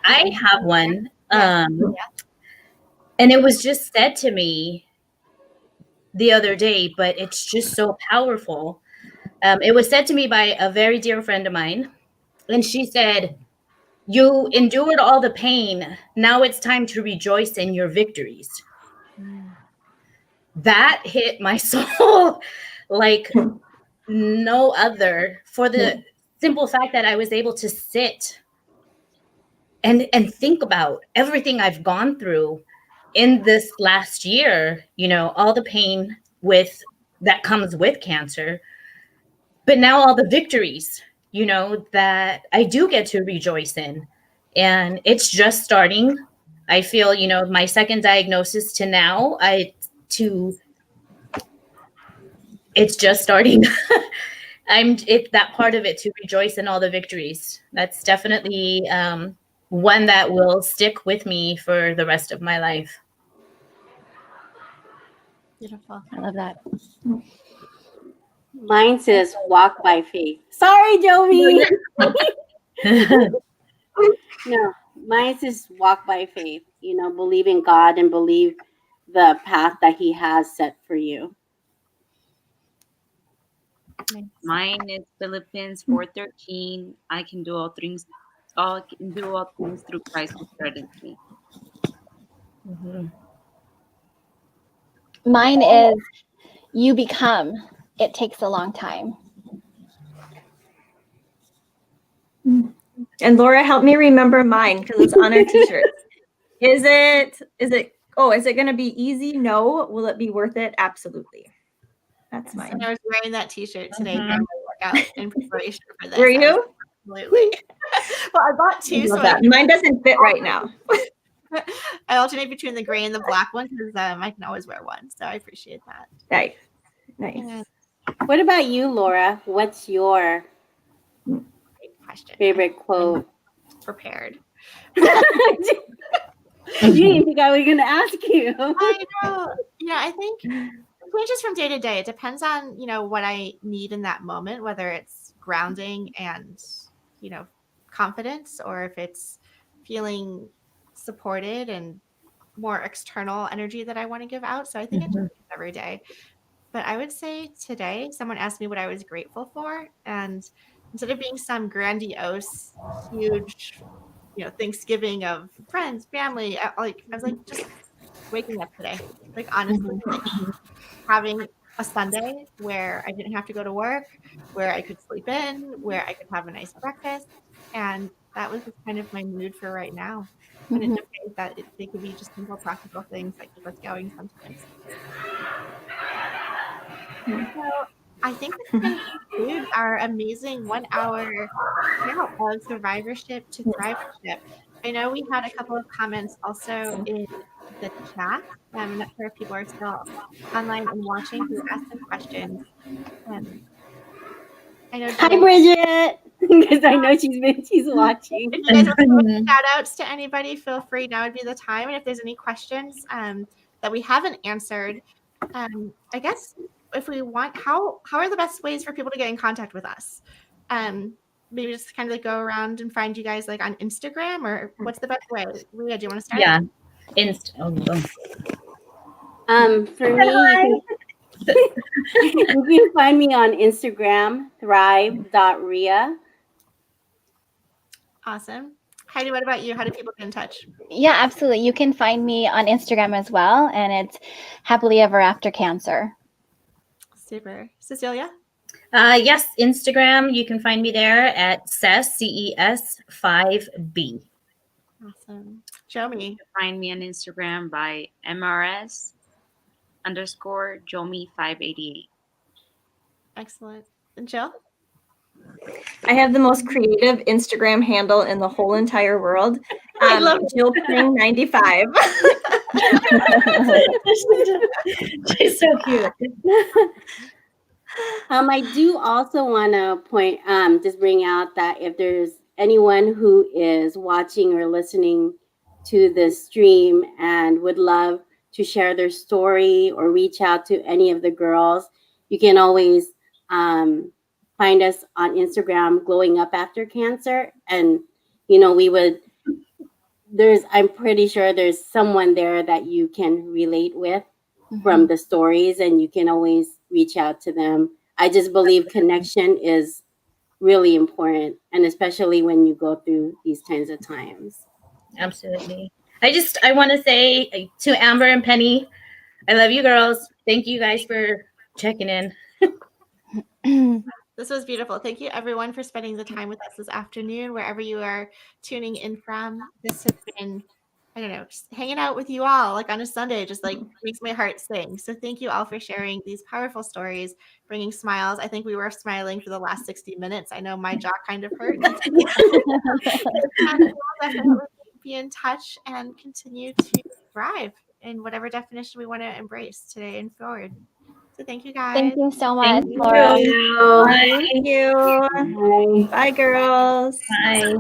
I have one. Yeah. And it was just said to me the other day, but it's just so powerful. It was said to me by a very dear friend of mine. And she said, "You endured all the pain. Now it's time to rejoice in your victories." That hit my soul like no other, for the simple fact that I was able to sit and think about everything I've gone through in this last year, all the pain that comes with cancer, but now all the victories, that I do get to rejoice in. And it's just starting. I feel, my second diagnosis to now, it's just starting. That part of it, to rejoice in all the victories. That's definitely one that will stick with me for the rest of my life. Beautiful. I love that. Mine says walk by faith. Sorry, Jovi. No, mine says walk by faith. Believe in God and believe the path that He has set for you. Mine is Philippines 4:13. I can do all things. All can do all things through Christ who strengthens me. Mm-hmm. Mine is you become. It takes a long time. And Laura, help me remember mine because it's on our t-shirt. Is it going to be easy? No. Will it be worth it? Absolutely. That's mine. And I was wearing that t-shirt today during my workout in preparation for this. Were you? Absolutely. Well, I bought two, so mine doesn't fit right now. I alternate between the gray and the black one because I can always wear one. So I appreciate that. Nice. Yeah. What about you, Laura? What's your Great question. favorite quote? Prepared. You didn't think I was going to ask you. I know. I think it changes from day to day. It depends on, what I need in that moment, whether it's grounding and, confidence, or if it's feeling supported and more external energy that I want to give out. So I think it changes every day. But I would say today, someone asked me what I was grateful for. And instead of being some grandiose, huge, Thanksgiving of friends, family, I was like, just waking up today. Like, honestly, like, having a Sunday where I didn't have to go to work, where I could sleep in, where I could have a nice breakfast. And that was just kind of my mood for right now. And it's okay that they could be just simple, practical things that keep us going sometimes. So I think that's going to conclude our amazing 1 hour panel of Survivorship to Thrivership. I know we had a couple of comments also in the chat. I'm not sure if people are still online and watching who asked some questions. I know Hi, Jill, Bridget, because I know she's watching. if you guys want to give shout outs to anybody, feel free. Now would be the time. And if there's any questions that we haven't answered, I guess if we want, how are the best ways for people to get in contact with us? Maybe just kind of like go around and find you guys like on Instagram, or what's the best way? Leah, do you want to start? Yeah. For me, you can find me on Instagram, thrive.ria. Awesome. Heidi, what about you? How do people get in touch? Yeah, absolutely. You can find me on Instagram as well, and it's Happily Ever After Cancer. Super. Cecilia? Yes, Instagram. You can find me there at CES5B. Awesome. Show me. You can find me on Instagram by MRS_Jomi588. Excellent. And Jill? I have the most creative Instagram handle in the whole entire world. I love Jill Pring 95. She's so cute. I do also want to just bring out that if there's anyone who is watching or listening to this stream and would love to share their story or reach out to any of the girls, you can always find us on Instagram, Glowing Up After Cancer. And, I'm pretty sure there's someone there that you can relate with from the stories, and you can always reach out to them. I just believe connection is really important, and especially when you go through these kinds of times. Absolutely. I want to say to Amber and Penny, I love you girls. Thank you guys for checking in. This was beautiful. Thank you, everyone, for spending the time with us this afternoon, wherever you are tuning in from. This has been, I don't know, just hanging out with you all, like on a Sunday, just like makes my heart sing. So thank you all for sharing these powerful stories, bringing smiles. I think we were smiling for the last 60 minutes. I know my jaw kind of hurt. We'll definitely be in touch and continue to thrive in whatever definition we want to embrace today and forward. So thank you, guys. Thank you so much, Thank Laura. Thank you. Bye. Bye, girls. Bye.